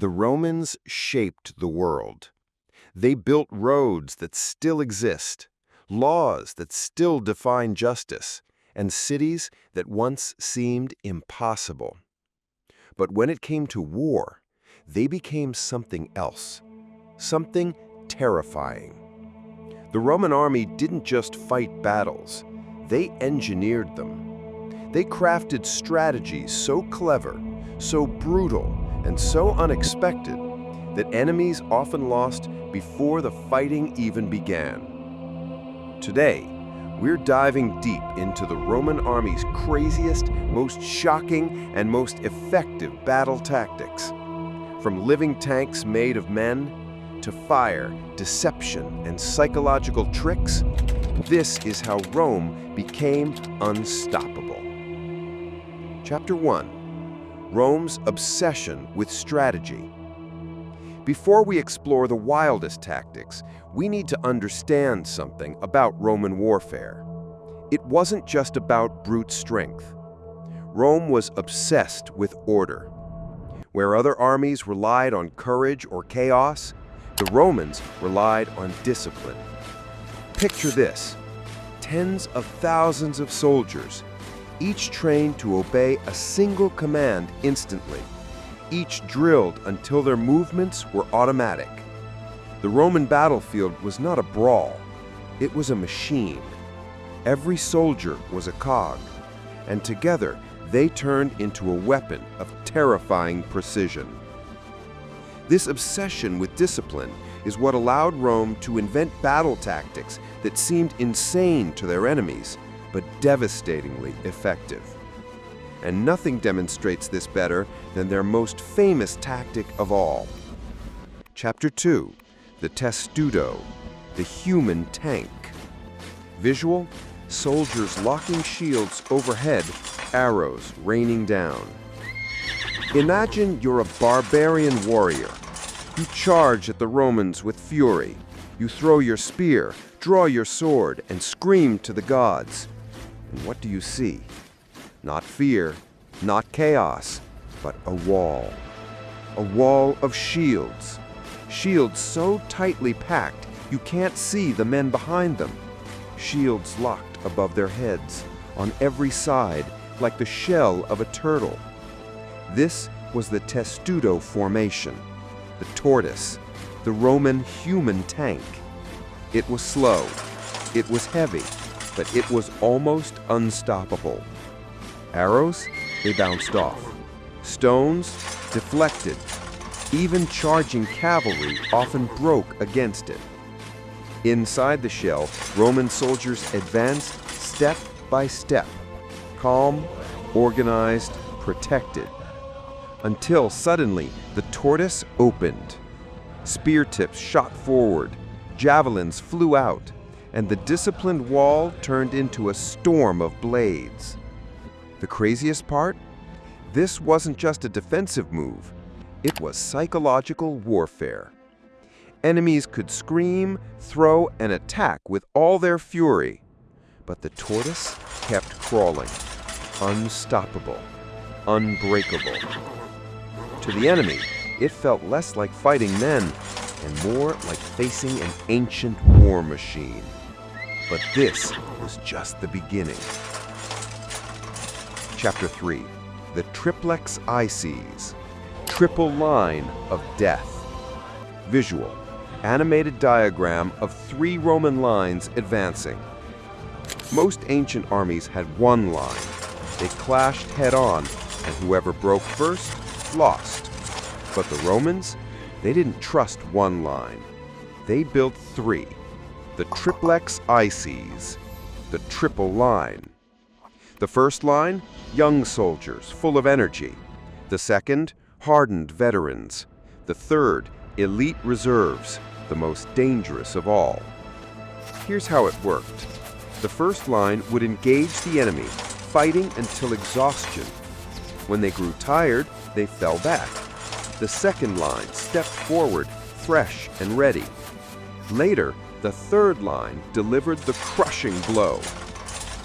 The Romans shaped the world. They built roads that still exist, laws that still define justice, and cities that once seemed impossible. But when it came to war, they became something else, something terrifying. The Roman army didn't just fight battles, they engineered them. They crafted strategies so clever, so brutal, and so unexpected that enemies often lost before the fighting even began. Today, we're diving deep into the Roman army's craziest, most shocking, and most effective battle tactics. From living tanks made of men, to fire, deception, and psychological tricks, this is how Rome became unstoppable. Chapter 1. Rome's obsession with strategy. Before we explore the wildest tactics, we need to understand something about Roman warfare. It wasn't just about brute strength. Rome was obsessed with order. Where other armies relied on courage or chaos, the Romans relied on discipline. Picture this: tens of thousands of soldiers, each trained to obey a single command instantly, each drilled until their movements were automatic. The Roman battlefield was not a brawl, it was a machine. Every soldier was a cog, and together they turned into a weapon of terrifying precision. This obsession with discipline is what allowed Rome to invent battle tactics that seemed insane to their enemies, but devastatingly effective. And nothing demonstrates this better than their most famous tactic of all. Chapter 2. The testudo, the human tank. Visual: soldiers locking shields overhead, arrows raining down. Imagine you're a barbarian warrior. You charge at the Romans with fury. You throw your spear, draw your sword, and scream to the gods. And what do you see? Not fear, not chaos, but a wall. A wall of shields. Shields so tightly packed you can't see the men behind them. Shields locked above their heads, on every side, like the shell of a turtle. This was the testudo formation, the tortoise, the Roman human tank. It was slow, it was heavy, but it was almost unstoppable. Arrows, they bounced off. Stones, deflected. Even charging cavalry often broke against it. Inside the shell, Roman soldiers advanced step by step, calm, organized, protected, until suddenly the tortoise opened. Spear tips shot forward, javelins flew out, and the disciplined wall turned into a storm of blades. The craziest part? This wasn't just a defensive move, it was psychological warfare. Enemies could scream, throw, and attack with all their fury, but the tortoise kept crawling, unstoppable, unbreakable. To the enemy, it felt less like fighting men and more like facing an ancient war machine. But this was just the beginning. Chapter 3. The triplex ices, triple line of death. Visual: animated diagram of 3 Roman lines advancing. Most ancient armies had one line. They clashed head-on, and whoever broke first lost. But the Romans, they didn't trust one line. They built 3. The triplex ices, the triple line. The first line: young soldiers, full of energy. The second: hardened veterans. The third: elite reserves, the most dangerous of all. Here's how it worked. The first line would engage the enemy, fighting until exhaustion. When they grew tired, they fell back. The second line stepped forward, fresh and ready. Later, the third line delivered the crushing blow.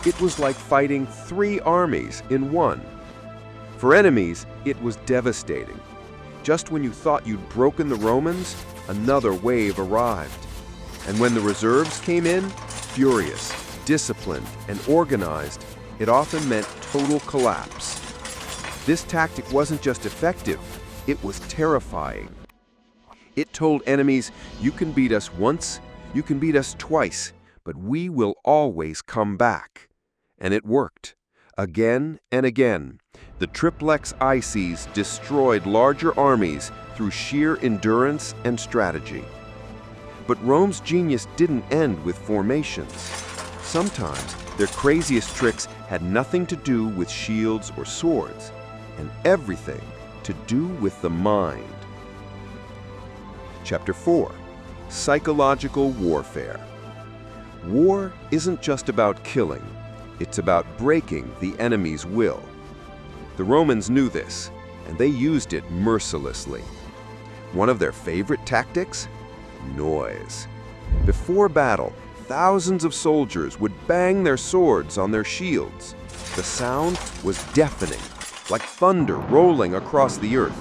It was like fighting 3 armies in one. For enemies, it was devastating. Just when you thought you'd broken the Romans, another wave arrived. And when the reserves came in, furious, disciplined, and organized, it often meant total collapse. This tactic wasn't just effective, it was terrifying. It told enemies, you can beat us once, you can beat us twice, but we will always come back. And it worked. Again and again, the triplex Ices destroyed larger armies through sheer endurance and strategy. But Rome's genius didn't end with formations. Sometimes their craziest tricks had nothing to do with shields or swords, and everything to do with the mind. Chapter 4. Psychological Warfare. War isn't just about killing, it's about breaking the enemy's will. The Romans knew this, and they used it mercilessly. One of their favorite tactics? Noise. Before battle, thousands of soldiers would bang their swords on their shields. The sound was deafening, like thunder rolling across the earth.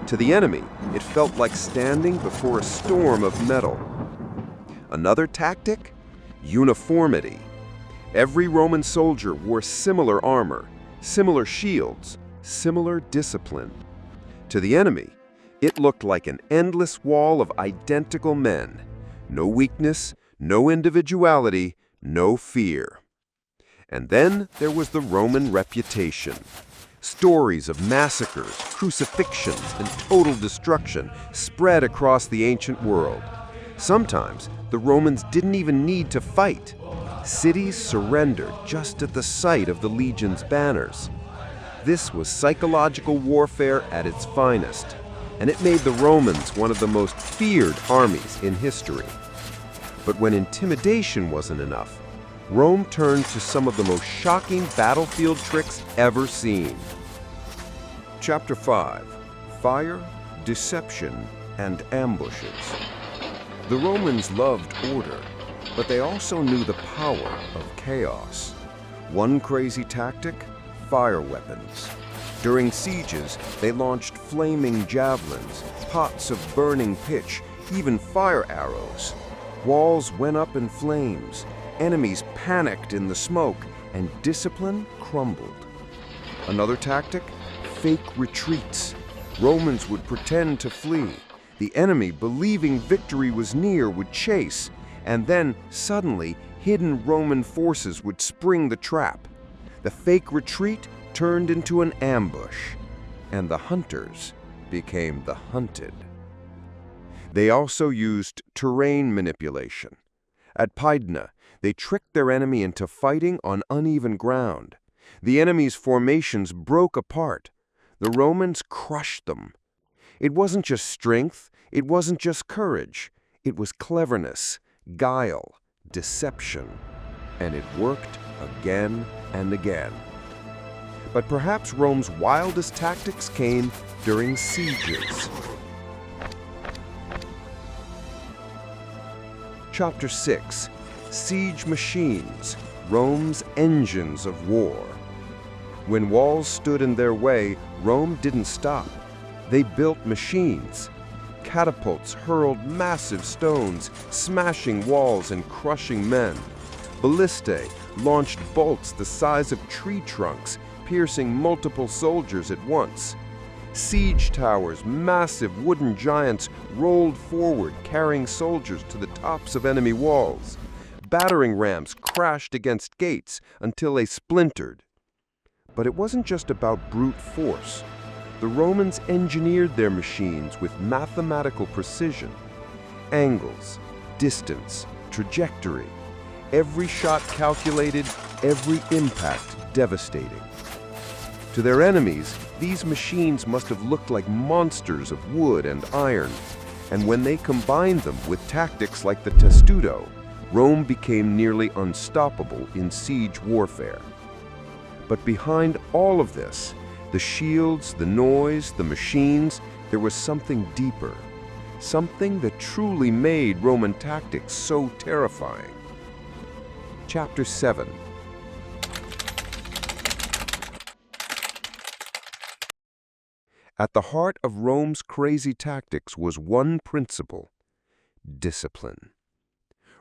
To the enemy, it felt like standing before a storm of metal. Another tactic? Uniformity. Every Roman soldier wore similar armor, similar shields, similar discipline. To the enemy, it looked like an endless wall of identical men. No weakness, no individuality, no fear. And then there was the Roman reputation. Stories of massacres, crucifixions, and total destruction spread across the ancient world. Sometimes the Romans didn't even need to fight. Cities surrendered just at the sight of the legion's banners. This was psychological warfare at its finest, and it made the Romans one of the most feared armies in history. But when intimidation wasn't enough, Rome turned to some of the most shocking battlefield tricks ever seen. Chapter 5. Fire, Deception, and Ambushes. The Romans loved order, but they also knew the power of chaos. One crazy tactic? Fire weapons. During sieges, they launched flaming javelins, pots of burning pitch, even fire arrows. Walls went up in flames, enemies panicked in the smoke, and discipline crumbled. Another tactic? Fake retreats. Romans would pretend to flee. The enemy, believing victory was near, would chase, and then, suddenly, hidden Roman forces would spring the trap. The fake retreat turned into an ambush, and the hunters became the hunted. They also used terrain manipulation. At Pydna, they tricked their enemy into fighting on uneven ground. The enemy's formations broke apart. The Romans crushed them. It wasn't just strength, it wasn't just courage. It was cleverness, guile, deception. And it worked again and again. But perhaps Rome's wildest tactics came during sieges. Chapter 6. Siege Machines, Rome's Engines of War. When walls stood in their way, Rome didn't stop. They built machines. Catapults hurled massive stones, smashing walls and crushing men. Ballistae launched bolts the size of tree trunks, piercing multiple soldiers at once. Siege towers, massive wooden giants, rolled forward, carrying soldiers to the tops of enemy walls. Battering rams crashed against gates until they splintered. But it wasn't just about brute force. The Romans engineered their machines with mathematical precision. Angles, distance, trajectory. Every shot calculated, every impact devastating. To their enemies, these machines must have looked like monsters of wood and iron. And when they combined them with tactics like the testudo, Rome became nearly unstoppable in siege warfare. But behind all of this, the shields, the noise, the machines, there was something deeper, something that truly made Roman tactics so terrifying. Chapter 7. At the heart of Rome's crazy tactics was one principle: discipline.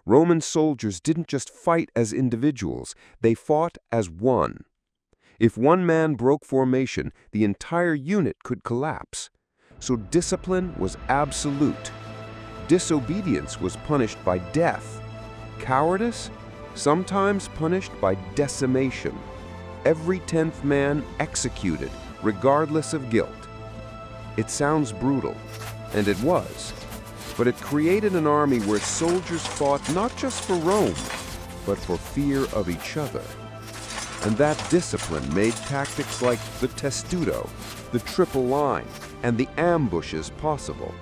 Roman soldiers didn't just fight as individuals, they fought as one. If one man broke formation, the entire unit could collapse. So discipline was absolute. Disobedience was punished by death. Cowardice, sometimes punished by decimation. Every 10th man executed, regardless of guilt. It sounds brutal, and it was. But it created an army where soldiers fought not just for Rome, but for fear of each other. And that discipline made tactics like the testudo, the triple line, and the ambushes possible.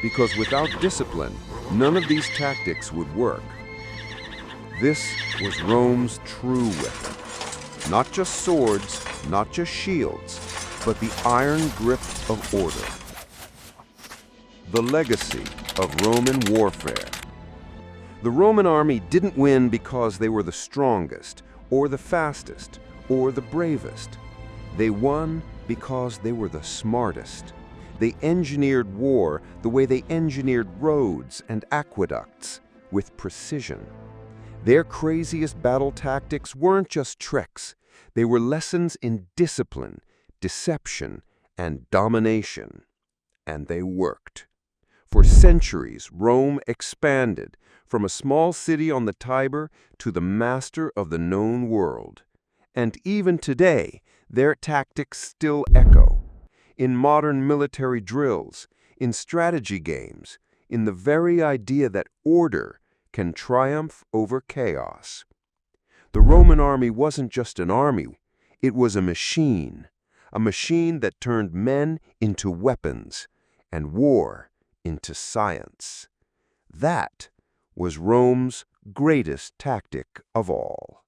Because without discipline, none of these tactics would work. This was Rome's true weapon. Not just swords, not just shields, but the iron grip of order. The legacy of Roman warfare. The Roman army didn't win because they were the strongest, or the fastest, or the bravest. They won because they were the smartest. They engineered war the way they engineered roads and aqueducts, with precision. Their craziest battle tactics weren't just tricks. They were lessons in discipline, deception, and domination. And they worked. For centuries, Rome expanded, from a small city on the Tiber to the master of the known world. And even today, their tactics still echo. In modern military drills, in strategy games, in the very idea that order can triumph over chaos. The Roman army wasn't just an army, it was a machine that turned men into weapons and war into science. That was Rome's greatest tactic of all.